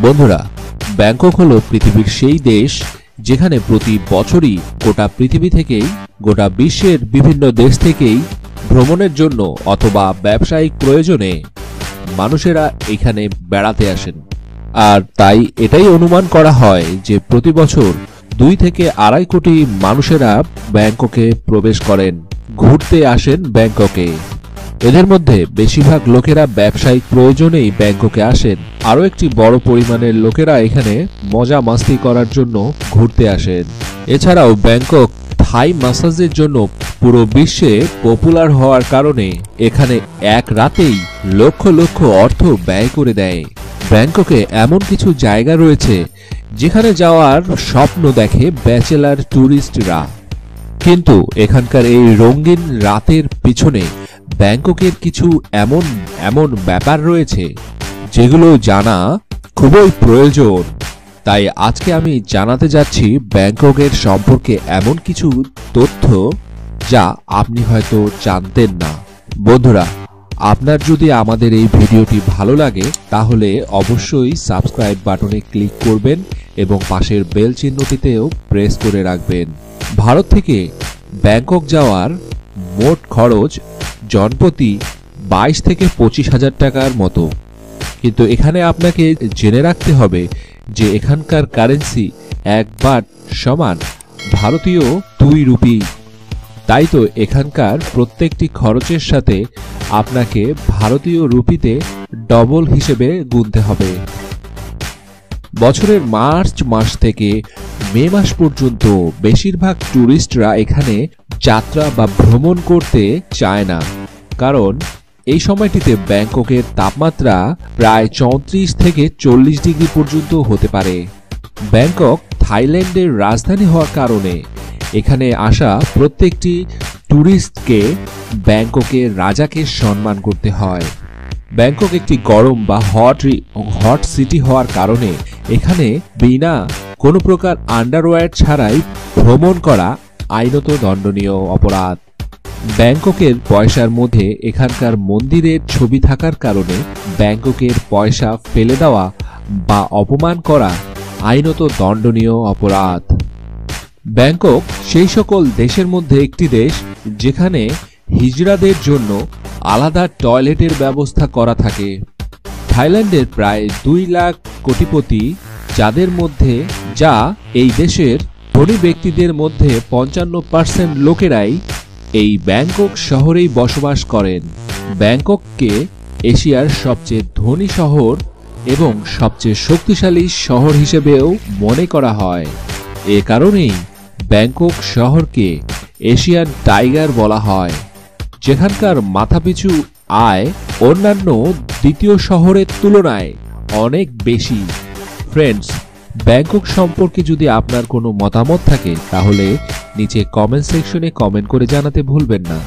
বন্ধুরা, ব্যাংকক হলো পৃথিবীর সেই দেশ যেখানে প্রতি বছরই গোটা পৃথিবী থেকেই গোটা বিশ্বের বিভিন্ন দেশ থেকেই ভ্রমণের জন্য অথবা ব্যবসায়িক প্রয়োজনে মানুষেরা এখানে বেড়াতে আসেন। আর তাই এটাই অনুমান করা হয় যে প্রতি বছর 2 থেকে 2.5 কোটি মানুষেরা ব্যাংককে প্রবেশ করেন, ঘুরতে আসেন ব্যাংককে। এদের মধ্যে বেশিরভাগ লোকেরা ব্যবসায়িক প্রয়োজনেই ব্যাংককে আসেন। আরও একটি বড় পরিমাণের লোকেরা এখানে মজা মাস্তি করার জন্য ঘুরতে আসেন। এছাড়াও ব্যাংকক থাই ম্যাসাজের জন্য পুরো বিশ্বে পপুলার হওয়ার কারণে এখানে এক রাতেই লক্ষ লক্ষ অর্থ ব্যয় করে দেয়। ব্যাংককে এমন কিছু জায়গা রয়েছে যেখানে যাওয়ার স্বপ্ন দেখে ব্যাচেলার ট্যুরিস্টরা। কিন্তু এখানকার এই রঙিন রাতের পিছনে ব্যাংককের কিছু এমন ব্যাপার রয়েছে যেগুলো জানা খুবই প্রয়োজন। তাই আজকে আমি জানাতে যাচ্ছি ব্যাংককের সম্পর্কে এমন কিছু তথ্য যা আপনি হয়তো জানতেন না। বন্ধুরা, আপনার যদি আমাদের এই ভিডিওটি ভালো লাগে তাহলে অবশ্যই সাবস্ক্রাইব বাটনে ক্লিক করবেন এবং পাশের বেল চিহ্নটিতেও প্রেস করে রাখবেন। ভারত থেকে ব্যাংকক যাওয়ার মোট খরচ জনপ্রতি 22 থেকে 25 হাজার টাকার মতো। কিন্তু এখানে আপনাকে জেনে রাখতে হবে যে এখানকার কারেন্সি 1 বাট সমান ভারতীয় 2 রুপি। তাই তো এখানকার প্রত্যেকটি খরচের সাথে আপনাকে ভারতীয় রুপিতে ডবল হিসেবে গুনতে হবে। বছরের মার্চ মাস থেকে মে মাস পর্যন্ত বেশিরভাগ ট্যুরিস্টরা এখানে যাত্রা বা ভ্রমণ করতে চায় না, কারণ এই সময়টিতে ব্যাংককের তাপমাত্রা প্রায় 34 থেকে 40 ডিগ্রি পর্যন্ত হতে পারে। ব্যাংকক থাইল্যান্ডের রাজধানী হওয়ার কারণে এখানে আসা প্রত্যেকটি ট্যুরিস্টকে ব্যাংককের রাজাকে সম্মান করতে হয়। ব্যাংকক একটি গরম বা হট সিটি হওয়ার কারণে এখানে বিনা কোনো প্রকার আন্ডারওয়্যার ছাড়াই ভ্রমণ করা আইনত দণ্ডনীয় অপরাধ। ব্যাংককের পয়সার মধ্যে এখানকার মন্দিরের ছবি থাকার কারণে ব্যাংককের পয়সা ফেলে দেওয়া বা অপমান করা আইনত দণ্ডনীয় অপরাধ। ব্যাংকক সেই সকল দেশের মধ্যে একটি দেশ যেখানে হিজড়াদের জন্য আলাদা টয়লেটের ব্যবস্থা করা থাকে। থাইল্যান্ডের প্রায় 2 লাখ কোটিপতি, যাদের মধ্যে এই দেশের ধনী ব্যক্তিদের মধ্যে 55% লোকেরাই এই ব্যাংকক শহরেই বসবাস করেন। ব্যাংকককে এশিয়ার সবচেয়ে ধনী শহর এবং সবচেয়ে শক্তিশালী শহর হিসেবেও মনে করা হয়। এ কারণেই ব্যাংকক শহরকে এশিয়ান টাইগার বলা হয়, যেখানকার মাথাপিছু আয় অন্যান্য দ্বিতীয় শহরের তুলনায় অনেক বেশি। ফ্রেন্ডস, ব্যাংকক সম্পর্কে যদি আপনার কোনো মতামত থাকে তাহলে নিচে কমেন্ট সেকশনে কমেন্ট করে জানাতে ভুলবেন না।